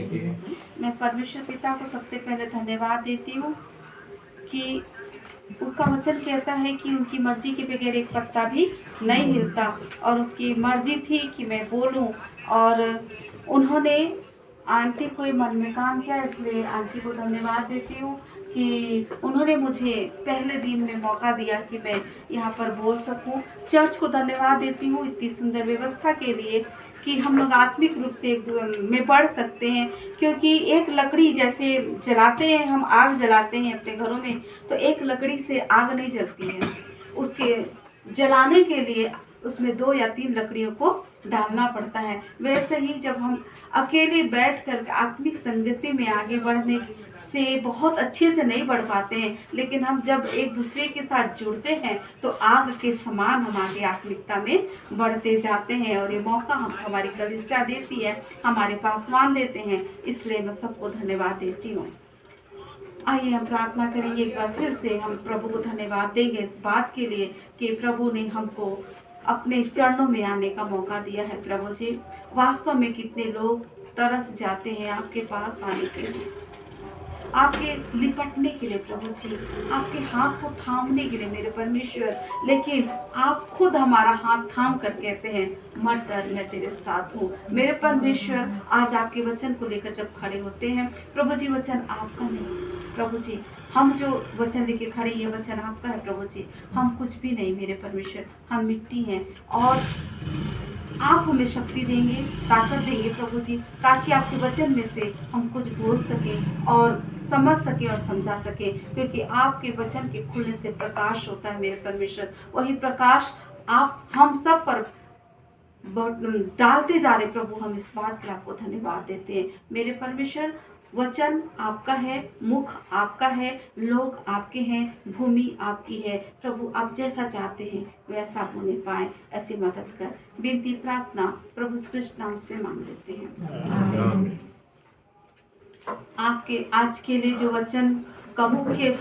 मैं परमेश्वर पिता को सबसे पहले धन्यवाद देती हूँ कि उसका वचन कहता है कि उनकी मर्जी के बगैर एक पत्ता भी नहीं हिलता, और उसकी मर्जी थी कि मैं बोलूं, और उन्होंने आंटी को मन में काम किया। इसलिए आंटी को धन्यवाद देती हूँ कि उन्होंने मुझे पहले दिन में मौका दिया कि मैं यहाँ पर बोल सकूं। चर्च को धन्यवाद देती हूँ इतनी सुंदर व्यवस्था के लिए कि हम लोग आत्मिक रूप से में बढ़ सकते हैं, क्योंकि एक लकड़ी जैसे जलाते हैं, हम आग जलाते हैं अपने घरों में, तो एक लकड़ी से आग नहीं जलती है। उसके जलाने के लिए उसमें 2 या 3 लकड़ियों को डालना पड़ता है। वैसे ही जब हम अकेले बैठकर आत्मिक संगति में आगे बढ़ने से बहुत अच्छे से नहीं बढ़ पाते हैं, लेकिन हम जब एक दूसरे के साथ जुड़ते हैं तो आग के समान हम आगे आत्मिकता में बढ़ते जाते हैं, और ये मौका हम हमारी कलीसिया देती है, हमारे पासवान देते हैं। इसलिए मैं सबको धन्यवाद देती हूँ। आइए हम प्रार्थना करेंगे एक बार फिर से। हम प्रभु को धन्यवाद देंगे इस बात के लिए कि प्रभु ने हमको अपने चरणों में आने का मौका दिया है। प्रभु जी, वास्तव में कितने लोग तरस जाते हैं आपके पास आने के लिए, आपके लिपटने के लिए प्रभु जी, आपके हाथ को थामने के लिए मेरे परमेश्वर, लेकिन आप खुद हमारा हाथ थाम कर कहते हैं मत डर, मैं तेरे साथ हूँ। मेरे परमेश्वर, आज आपके वचन को लेकर जब खड़े होते हैं प्रभु जी, वचन आपका नहीं प्रभु जी, हम जो वचन लेके खड़े, ये वचन आपका है प्रभु जी। हम कुछ भी नहीं मेरे परमेश्वर, हम मिट्टी हैं, और आप हमें शक्ति देंगे, ताकत देंगे प्रभु जी, ताकि आपके वचन में से हम कुछ बोल सकें और समझ सके और समझा सके, क्योंकि आपके वचन के खुलने से प्रकाश होता है मेरे परमेश्वर। वही प्रकाश आप हम सब पर डालते जा रहे प्रभु। हम इस बात के आपको धन्यवाद देते हैं मेरे परमेश्वर। वचन आपका है, मुख आपका है, लोग आपके हैं, भूमि आपकी है प्रभु। आप जैसा चाहते हैं वैसा होने पाए, ऐसी मदद कर। विनती प्रार्थना प्रभु कृष्ण नाम से मांग लेते हैं। आपके आज के लिए जो वचन का मुख्य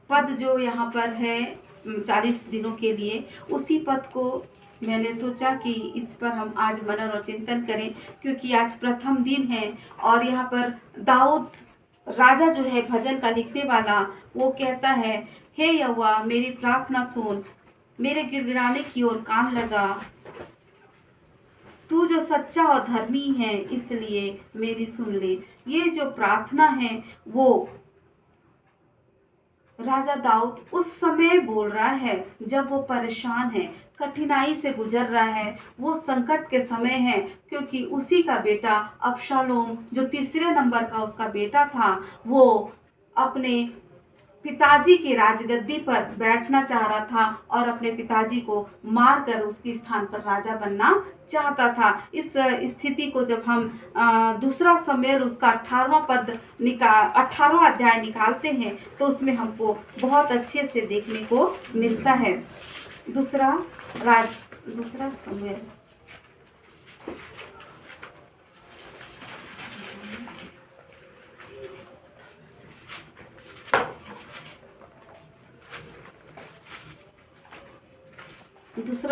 पद जो यहाँ पर है 40 दिनों के लिए, उसी पद को मैंने सोचा कि इस पर हम आज मनन और चिंतन करें, क्योंकि आज प्रथम दिन है। और यहाँ पर दाऊद राजा जो है भजन का लिखने वाला, वो कहता है, हे यहोवा मेरी प्रार्थना सुन, मेरे गिड़गिड़ाने की ओर कान लगा। तू जो सच्चा और धर्मी है इसलिए मेरी सुन ले। ये जो प्रार्थना है वो राजा दाऊद उस समय बोल रहा है जब वो परेशान है, कठिनाई से गुजर रहा है, वो संकट के समय है, क्योंकि उसी का बेटा अबशालोम जो तीसरे नंबर का उसका बेटा था, वो अपने पिताजी के राजगद्दी पर बैठना चाह रहा था और अपने पिताजी को मारकर उसके स्थान पर राजा बनना चाहता था। इस स्थिति को जब हम दूसरा समूएल उसका 18वां पद 18वां अध्याय निकालते हैं तो उसमें हमको बहुत अच्छे से देखने को मिलता है। दूसरा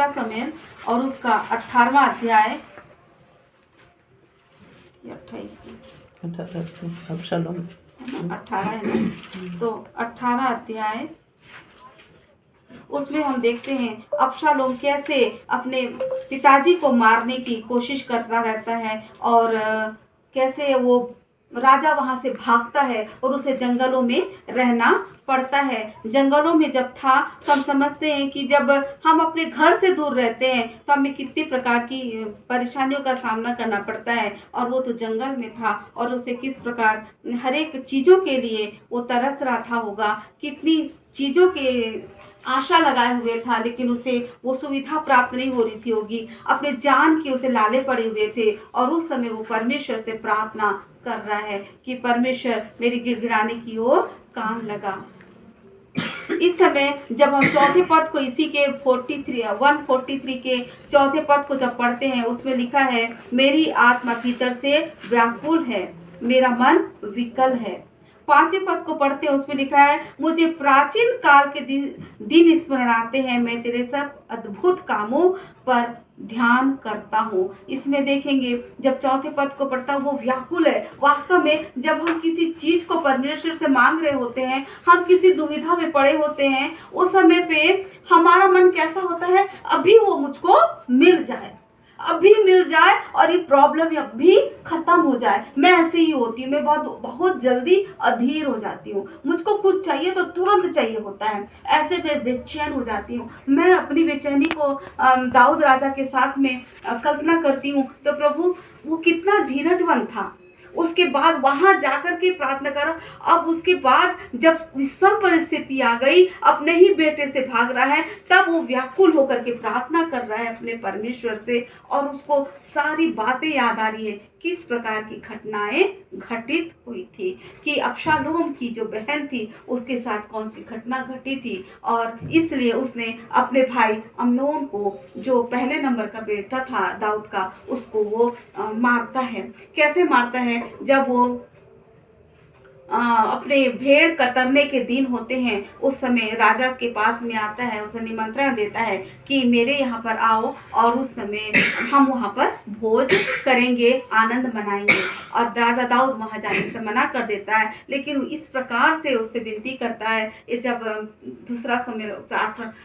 समूएल और उसका 18वां अध्याय अबशालोम 18 है ना, तो 18 अध्याय उसमें हम देखते हैं अबशालोम कैसे अपने पिताजी को मारने की कोशिश करता रहता है, और कैसे वो राजा वहां से भागता है और उसे जंगलों में रहना पड़ता है। जंगलों में जब था तो हम समझते हैं कि जब हम अपने घर से दूर रहते हैं तो हमें कितनी प्रकार की परेशानियों का सामना करना पड़ता है, और वो तो जंगल में था और उसे किस प्रकार हर एक चीज़ों के लिए वो तरस रहा था होगा, कितनी चीज़ों के आशा लगाए हुए था, लेकिन उसे वो सुविधा प्राप्त नहीं हो रही थी होगी, अपने जान के उसे लाले पड़े हुए थे, और उस समय वो परमेश्वर से प्रार्थना कर रहा है कि परमेश्वर मेरी गिड़गिड़ाने की ओर कान लगा। इस समय जब हम चौथे पद को इसी के 143 के चौथे पद को जब पढ़ते हैं, उसमें लिखा है, मेरी आत्मा भीतर से व्याकुल है, मेरा मन विकल है, 5वें पद को पढ़ते हैं, उसमें लिखा है, मुझे प्राचीन काल के दिन स्मरण आते हैं, मैं तेरे सब अद्भुत कामों पर ध्यान करता हूँ। इसमें देखेंगे जब 4थे पद को पढ़ता हूँ, वो व्याकुल है। वास्तव में जब हम किसी चीज को परमेश्वर से मांग रहे होते हैं, हम किसी दुविधा में पड़े होते हैं, उस समय पे हमारा मन कैसा होता है, अभी वो मुझको मिल जाए, अभी मिल जाए और ये प्रॉब्लम अभी खत्म हो जाए। मैं ऐसे ही होती हूँ, मैं बहुत जल्दी अधीर हो जाती हूँ। मुझको कुछ चाहिए तो तुरंत चाहिए होता है, ऐसे मैं बेचैन हो जाती हूँ। मैं अपनी बेचैनी को दाऊद राजा के साथ में कल्पना करती हूँ, तो प्रभु वो कितना धीरजवन था। उसके बाद वहां जाकर के प्रार्थना करो। अब उसके बाद जब विषम परिस्थिति आ गई, अपने ही बेटे से भाग रहा है, तब वो व्याकुल होकर के प्रार्थना कर रहा है अपने परमेश्वर से, और उसको सारी बातें याद आ रही है, किस प्रकार की घटनाएं घटित हुई थी, कि अबशालोम की जो बहन थी उसके साथ कौन सी घटना घटी थी, और इसलिए उसने अपने भाई अम्नोन को, जो पहले नंबर का बेटा था दाऊद का, उसको वो मारता है। कैसे मारता है, जब वो अपने भेड़ कतरने के दिन होते हैं, उस समय राजा के पास में आता है, उसे निमंत्रण देता है कि मेरे यहाँ पर आओ, और उस समय हम वहाँ पर भोज करेंगे, आनंद मनाएंगे। और राजा दाऊद वहाँ जाने से मना कर देता है, लेकिन इस प्रकार से उससे विनती करता है। ये जब दूसरा समय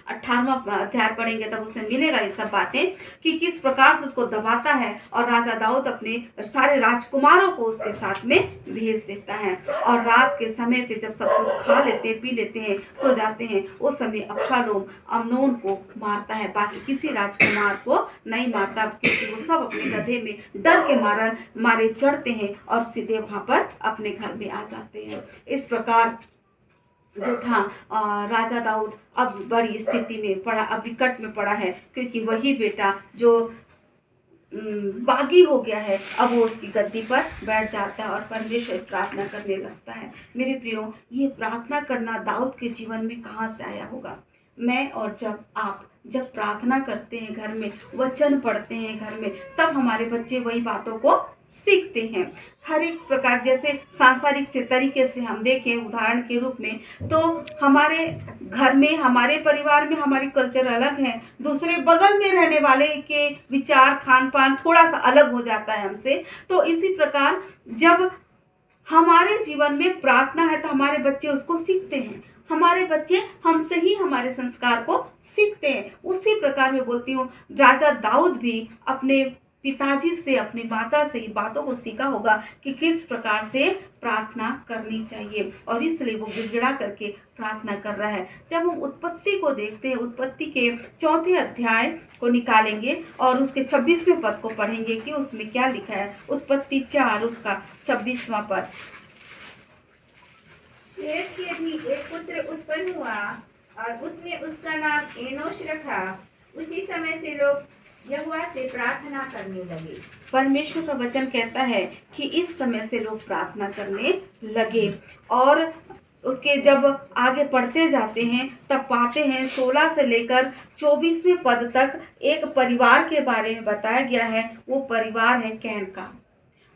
18वां अध्याय पढ़ेंगे तब उसमें मिलेगा ये सब बातें, कि किस प्रकार से उसको दबाता है, और राजा दाऊद अपने सारे राजकुमारों को उसके साथ में भेज देता है। और रात के समय पे जब सब कुछ खा लेते हैं, पी लेते हैं, सो जाते हैं, उस समय अबशालोम अम्नोन को मारता है, बाकी किसी राजकुमार को नहीं मारता, क्योंकि वो सब अपने गधे में डर के मारे चढ़ते हैं और सीधे वहां पर अपने घर में आ जाते हैं। इस प्रकार जो था राजा दाऊद अब बड़ी स्थिति में पड़ा, अब विकट में पड़ा है, क्योंकि वही बेटा जो बागी हो गया है, अब वो उसकी गद्दी पर बैठ जाता है और परमेश्वर प्रार्थना करने लगता है। मेरे प्रियो, ये प्रार्थना करना दाऊद के जीवन में कहाँ से आया होगा? मैं और जब प्रार्थना करते हैं घर में, वचन पढ़ते हैं घर में, तब हमारे बच्चे वही बातों को सीखते हैं। हर एक प्रकार, जैसे सांसारिक से तरीके से हम देखें उदाहरण के रूप में, तो हमारे घर में, हमारे परिवार में हमारी कल्चर अलग है, दूसरे बगल में रहने वाले के विचार, खान पान थोड़ा सा अलग हो जाता है हमसे। तो इसी प्रकार जब हमारे जीवन में प्रार्थना है तो हमारे बच्चे उसको सीखते हैं, हमारे बच्चे हमसे ही हमारे संस्कार को सीखते हैं। उसी प्रकार मैं बोलती हूँ, राजा दाऊद भी अपने पिताजी से, अपनी माता से बातों को सीखा होगा कि किस प्रकार से प्रार्थना करनी चाहिए, और इसलिए वो गिड़गिड़ा करके प्रार्थना कर रहा है। जब हम उत्पत्ति को देखते हैं, उत्पत्ति के 4थे अध्याय को निकालेंगे और उसके 26वें पद को पढ़ेंगे कि उसमें क्या लिखा है। उत्पत्ति 4 उसका 26वां पद। शेत के भी एक पुत्र उत्पन्न हुआ और उसने उसका नाम एनोश रखा। उसी समय से लोग यहोवा से प्रार्थना करने लगे। परमेश्वर का वचन कहता है कि इस समय से लोग प्रार्थना करने लगे, और उसके जब आगे पढ़ते जाते हैं तब पाते हैं 16 से लेकर 24वें पद तक एक परिवार के बारे में बताया गया है। वो परिवार है कैन का।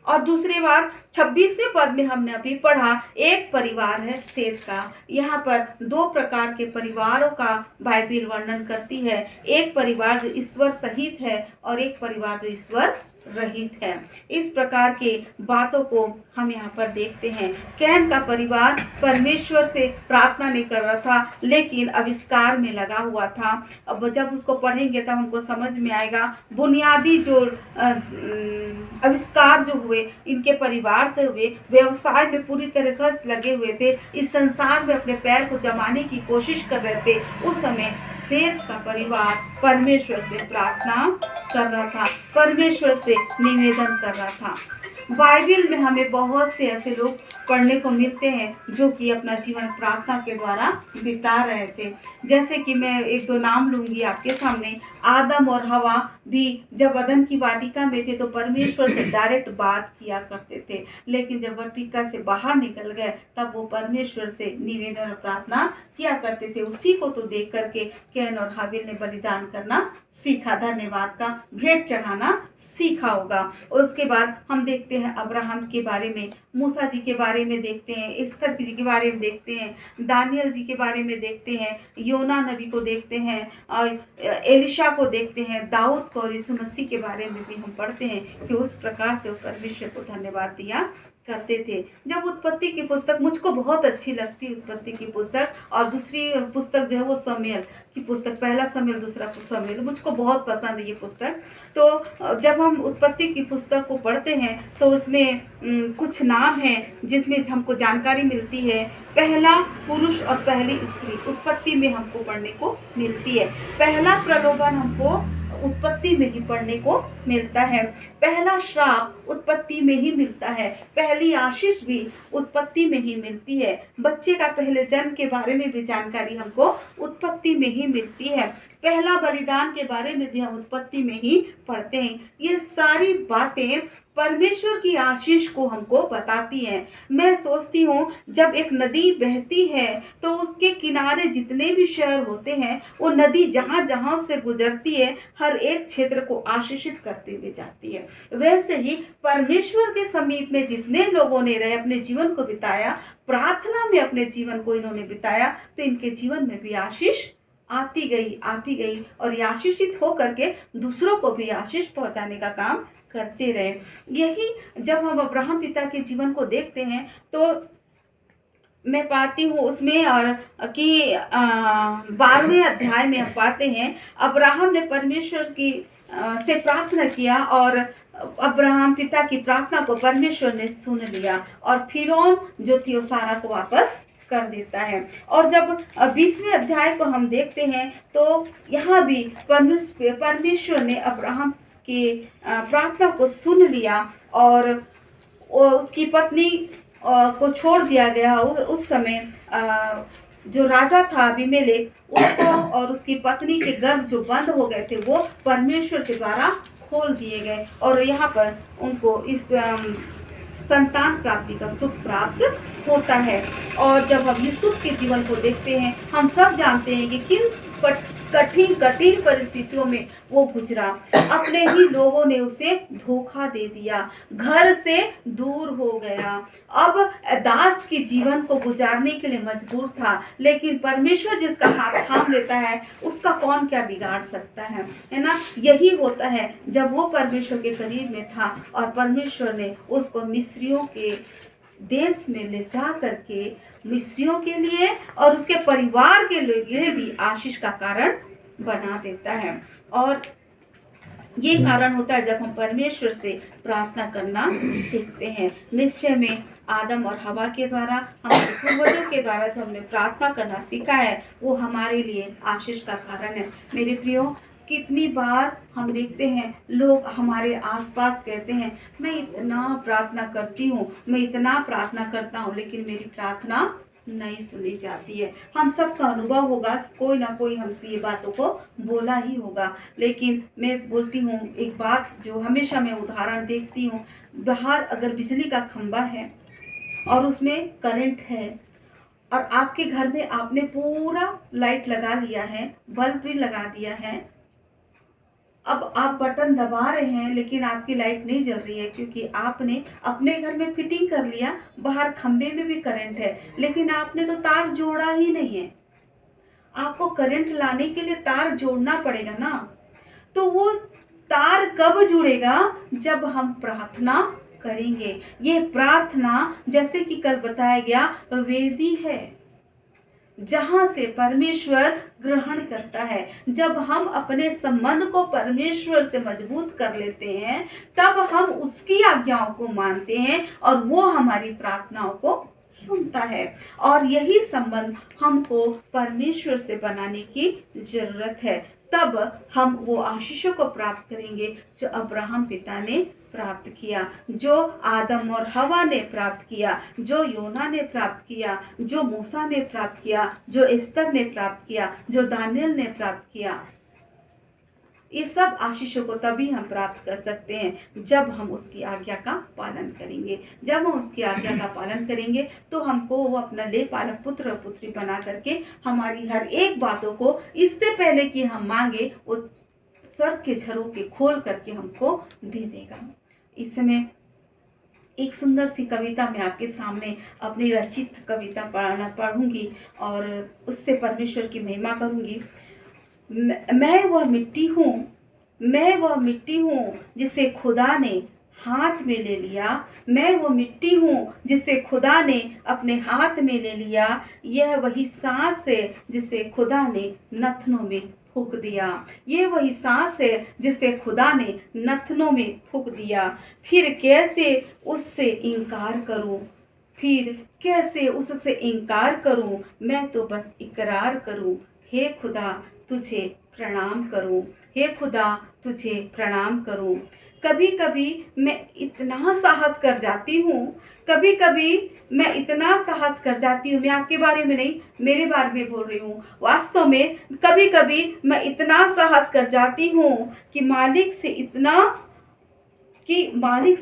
और दूसरी बात 26वें पद में हमने अभी पढ़ा, एक परिवार है सेत का। यहाँ पर 2 प्रकार के परिवारों का बाइबिल वर्णन करती है, एक परिवार जो ईश्वर सहित है और एक परिवार जो ईश्वर रहित है। इस प्रकार के बातों को हम यहाँ पर देखते हैं। कैन का परिवार परमेश्वर से प्रार्थना नहीं कर रहा था, लेकिन आविष्कार में लगा हुआ था। अब जब उसको पढ़ेंगे तब हमको समझ में आएगा, बुनियादी जो आविष्कार जो हुए इनके परिवार से हुए, व्यवसाय में पूरी तरह से लगे हुए थे, इस संसार में अपने पैर को जमाने की कोशिश कर रहे थे। उस समय सेत का परिवार परमेश्वर से प्रार्थना कर रहा था, परमेश्वर से निवेदन कर रहा था। बाइबिल में हमें बहुत से ऐसे लोग पढ़ने को मिलते हैं जो कि अपना जीवन प्रार्थना के द्वारा बिता रहे थे। जैसे कि मैं 1-2 नाम लूंगी आपके सामने। आदम और हवा भी जब अदन की वाटिका में थे तो परमेश्वर से डायरेक्ट बात किया करते थे, लेकिन जब वाटिका से बाहर निकल गए तब वो परमेश्वर से निवेदन और प्रार्थना किया करते थे। उसी को तो देख करके कैन और हाबिल ने बलिदान करना सीखा, धन्यवाद का भेंट चढ़ाना सीखा होगा। उसके बाद हम देखते हैं अब्राहम के बारे में, मूसा जी के बारे में देखते हैं, एस्थर जी के बारे में देखते हैं, दानियल जी के बारे में देखते हैं, योना नबी को देखते हैं, और एलिशा को देखते हैं, दाऊद को और यीशु मसीह के बारे में भी हम पढ़ते हैं कि उस प्रकार से वो परमेश्वर को धन्यवाद दिया करते थे। जब उत्पत्ति की पुस्तक, मुझको बहुत अच्छी लगती उत्पत्ति की पुस्तक, और दूसरी पुस्तक जो है वो शमूएल की पुस्तक, पहला शमूएल दूसरा शमूएल, मुझको बहुत पसंद है ये पुस्तक। तो जब हम उत्पत्ति की पुस्तक को पढ़ते हैं तो उसमें कुछ नाम हैं जिसमें हमको जानकारी मिलती है। पहला पुरुष और पहली स्त्री उत्पत्ति में हमको पढ़ने को मिलती है। पहला प्रलोभन हमको उत्पत्ति में ही पढ़ने को मिलता है। पहला श्राप उत्पत्ति में ही मिलता है। पहली आशीष भी उत्पत्ति में ही मिलती है। बच्चे का पहले जन्म के बारे में भी जानकारी हमको उत्पत्ति में ही मिलती है। पहला बलिदान के बारे में भी हम उत्पत्ति में ही पढ़ते हैं। ये सारी बातें परमेश्वर की आशीष को हमको बताती हैं। मैं सोचती हूँ जब एक नदी बहती है तो उसके किनारे जितने भी शहर होते हैं, वो नदी जहाँ जहाँ से गुजरती है हर एक क्षेत्र को आशीषित करते हुए जाती है। वैसे ही परमेश्वर के समीप में जितने लोगों ने रहे, अपने जीवन को बिताया, प्रार्थना में अपने जीवन को इन्होंने बिताया, तो इनके जीवन में भी आशीष आती गई और ये आशीषित होकर के दूसरों को भी आशीष पहुंचाने का काम करते रहे। यही जब हम अब्राहम पिता के जीवन को देखते हैं तो मैं पाती हूँ उसमें, और कि 12वें अध्याय में हम पाते हैं अब्राहम ने परमेश्वर की से प्रार्थना किया, और अब्राहम पिता की प्रार्थना को परमेश्वर ने सुन लिया, और फिरौन जो थी वो सारा को वापस कर देता है। और जब 20वें अध्याय को हम देखते हैं तो यहाँ भी परमेश्वर ने अब्राहम की प्रार्थना को सुन लिया, और उसकी पत्नी को छोड़ दिया गया। और उस समय जो राजा था अबीमेलेक, उसको और उसकी पत्नी के गर्भ जो बंद हो गए थे वो परमेश्वर के द्वारा खोल दिए गए, और यहाँ पर उनको इस संतान प्राप्ति का सुख प्राप्त होता है। और जब हम यूसुफ के जीवन को देखते हैं, हम सब जानते हैं कि किन कठिन परिस्थितियों में वो गुजरा। अपने ही लोगों ने उसे धोखा दे दिया, घर से दूर हो गया, अब दास के जीवन को गुजारने के लिए मजबूर था। लेकिन परमेश्वर जिसका हाथ थाम लेता है उसका कौन क्या बिगाड़ सकता है ना। यही होता है जब वो परमेश्वर के करीब में था और परमेश्वर ने उसको मिस्रियों के देश में ले जा करके मिस्रियों के लिए और उसके परिवार के लिए भी आशीष का कारण बना देता है। और ये कारण होता है जब हम परमेश्वर से प्रार्थना करना सीखते हैं। निश्चय में आदम और हवा के द्वारा, हमारे पूर्वजों के द्वारा जो हमने प्रार्थना करना सीखा है वो हमारे लिए आशीष का कारण है। मेरे प्रियो, कितनी बार हम देखते हैं लोग हमारे आसपास कहते हैं मैं इतना प्रार्थना करती हूँ, मैं इतना प्रार्थना करता हूँ, लेकिन मेरी प्रार्थना नहीं सुनी जाती है। हम सबका अनुभव होगा, कोई ना कोई हमसे ये बातों को बोला ही होगा। लेकिन मैं बोलती हूँ एक बात जो हमेशा मैं उदाहरण देखती हूँ, बाहर अगर बिजली का खंभा है और उसमें करंट है और आपके घर में आपने पूरा लाइट लगा लिया है, बल्ब भी लगा दिया है, अब आप बटन दबा रहे हैं लेकिन आपकी लाइट नहीं जल रही है क्योंकि आपने अपने घर में फिटिंग कर लिया, बाहर खंबे में भी करंट है लेकिन आपने तो तार जोड़ा ही नहीं है। आपको करंट लाने के लिए तार जोड़ना पड़ेगा ना। तो वो तार कब जुड़ेगा? जब हम प्रार्थना करेंगे। ये प्रार्थना जैसे कि कल बताया गया वेदी है जहां से परमेश्वर ग्रहण करता है। जब हम अपने संबंध को परमेश्वर से मजबूत कर लेते हैं तब हम उसकी आज्ञाओं को मानते हैं और वो हमारी प्रार्थनाओं को सुनता है। और यही संबंध हमको परमेश्वर से बनाने की जरूरत है, तब हम वो आशीषों को प्राप्त करेंगे जो अब्राहम पिता ने प्राप्त किया, जो आदम और हवा ने प्राप्त किया, जो योना ने प्राप्त किया, जो मूसा ने प्राप्त किया, जो एस्थर ने प्राप्त किया, जो दानियल ने प्राप्त किया। ये सब आशीषों को तभी हम प्राप्त कर सकते हैं जब हम उसकी आज्ञा का पालन करेंगे। जब हम उसकी आज्ञा का पालन करेंगे तो हमको वो अपना ले पालक पुत्र और पुत्री बना करके हमारी हर एक बातों को इससे पहले कि हम मांगे वो स्वर्ग के झरोखे खोल करके हमको दे देगा। इस समय एक सुंदर सी कविता मैं आपके सामने अपनी रचित कविता पढ़ूंगी और उससे परमेश्वर की महिमा करूंगी। मैं वह मिट्टी हूँ, मैं वह मिट्टी हूँ जिसे खुदा ने हाथ में ले लिया। मैं वो मिट्टी हूँ जिसे खुदा ने अपने हाथ में ले लिया। यह वही सांस है जिसे खुदा ने नथनों में फूंक दिया। ये वही सांस है जिसे खुदा ने नथनों में फूंक दिया। फिर कैसे उससे इनकार करूँ, फिर कैसे उससे इनकार करूँ। मैं तो बस इकरार करूँ, हे खुदा तुझे प्रणाम करूँ, हे खुदा तुझे प्रणाम करूँ। कभी कभी मैं इतना साहस कर जाती हूँ, कभी कभी मैं इतना साहस कर जाती हूँ, मैं आपके बारे में नहीं, मेरे बारे में बोल रही हूँ। वास्तव में कभी कभी मैं इतना साहस कर जाती हूँ कि मालिक से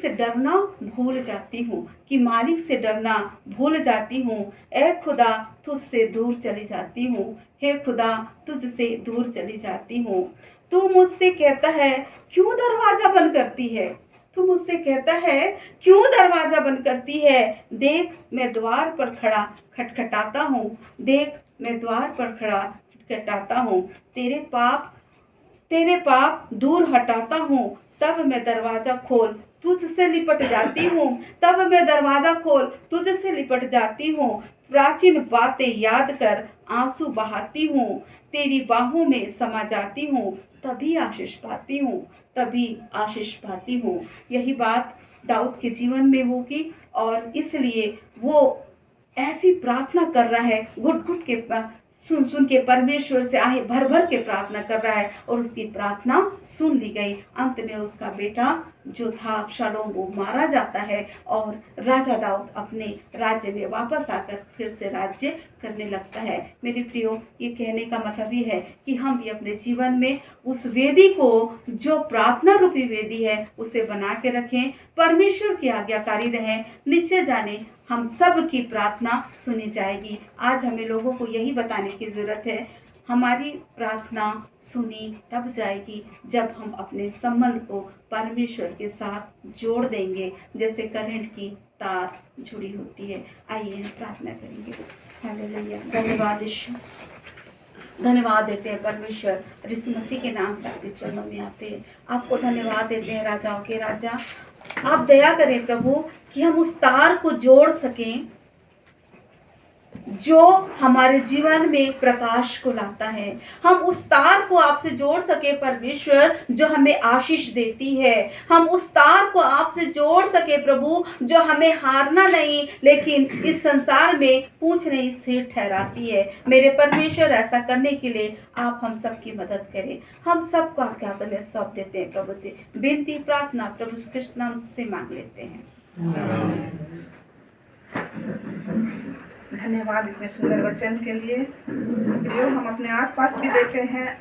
डरना भूल जाती हूँ, कि मालिक से डरना भूल जाती हूँ। ऐ खुदा तुझसे दूर चली जाती हूँ, हे खुदा तुझसे दूर चली जाती हूँ। तू मुझसे कहता है क्यों दरवाजा बंद करती है, तू मुझसे कहता है क्यों दरवाजा बंद करती है। देख मैं द्वार पर खड़ा खटखटाता हूँ, देख मैं द्वार पर खड़ा खटखटाता हूँ। तेरे पाप दूर हटाता हूँ, तब मैं दरवाजा खोल तुझसे लिपट जाती हूँ, तब मैं दरवाजा खोल तुझसे लिपट जाती हूँ। प्राचीन बातें याद कर आंसू बहाती हूँ, तेरी बाहों में समा जाती हूँ, तभी आशीष पाती हूँ, तभी आशीष पाती हूँ। यही बात दाऊद के जीवन में होगी और इसलिए वो ऐसी प्रार्थना कर रहा है, घुट घुट के सुन सुन के परमेश्वर से आहे भर भर के प्रार्थना कर रहा है और उसकी प्रार्थना सुन ली गई। अंत में उसका बेटा जो था अबशालोम वो मारा जाता है और राजा दाऊद अपने राज्य में वापस आकर फिर से राज्य करने लगता है। मेरे प्रियो, ये कहने का मतलब ये है कि हम भी अपने जीवन में उस वेदी को, जो प्रार्थना रूपी वेदी है, उसे बना के रखें, परमेश्वर की आज्ञाकारी रहें। निश्चय जाने हम सब की प्रार्थना सुनी जाएगी। आज हमें लोगों को यही बताने की जरूरत है, हमारी प्रार्थना सुनी तब जाएगी जब हम अपने संबंध को परमेश्वर के साथ जोड़ देंगे, जैसे करंट की तार जुड़ी होती है। आइए हम प्रार्थना करेंगे। हालेलुया। धन्यवाद ईश्वर, धन्यवाद देते हैं परमेश्वर, यीशु मसीह के नाम से आपके चरणों में आते हैं। आपको धन्यवाद देते हैं राजाओं के राजा। आप दया करें प्रभु कि हम उस तार को जोड़ सकें जो हमारे जीवन में प्रकाश को लाता है। हम उस तार को आपसे जोड़ सके परमेश्वर जो हमें आशीष देती है। हम उस तार को आपसे जोड़ सके प्रभु जो हमें हारना नहीं लेकिन इस संसार में पूंछ नहीं सिर ठहराती है। मेरे परमेश्वर, ऐसा करने के लिए आप हम सबकी मदद करें। हम सबको आपके हाथों में सौंप देते हैं प्रभु जी। विनती प्रार्थना प्रभु कृष्ण नाम से मांग लेते हैं। धन्यवाद इतने सुंदर वचन के लिए। प्रियो, हम अपने आसपास भी देखते हैं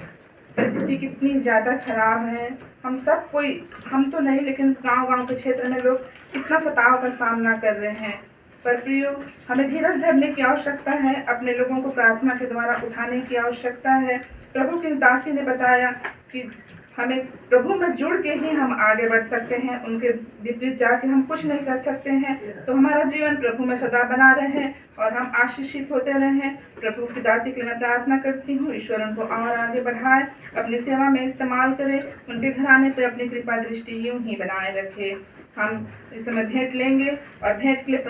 परिस्थिति कितनी ज़्यादा खराब है। हम सब कोई, हम तो नहीं लेकिन गांव के क्षेत्र में लोग कितना सताव का सामना कर रहे हैं। पर प्रियो, हमें धीरज धरने की आवश्यकता है, अपने लोगों को प्रार्थना के द्वारा उठाने की आवश्यकता है। प्रभु की दासी ने बताया कि हमें प्रभु में जुड़ के ही हम आगे बढ़ सकते हैं, उनके विपरीत जाके हम कुछ नहीं कर सकते हैं। तो हमारा जीवन प्रभु में सदा बना रहे और हम आशीषित होते रहें। प्रभु की दासी के लिए मैं प्रार्थना करती हूँ, ईश्वर उनको और आगे बढ़ाए, अपनी सेवा में इस्तेमाल करे, उनके घराने पे अपनी कृपा दृष्टि यूं ही बनाए रखे। हम इस समय भेंट लेंगे और भेंट के लिए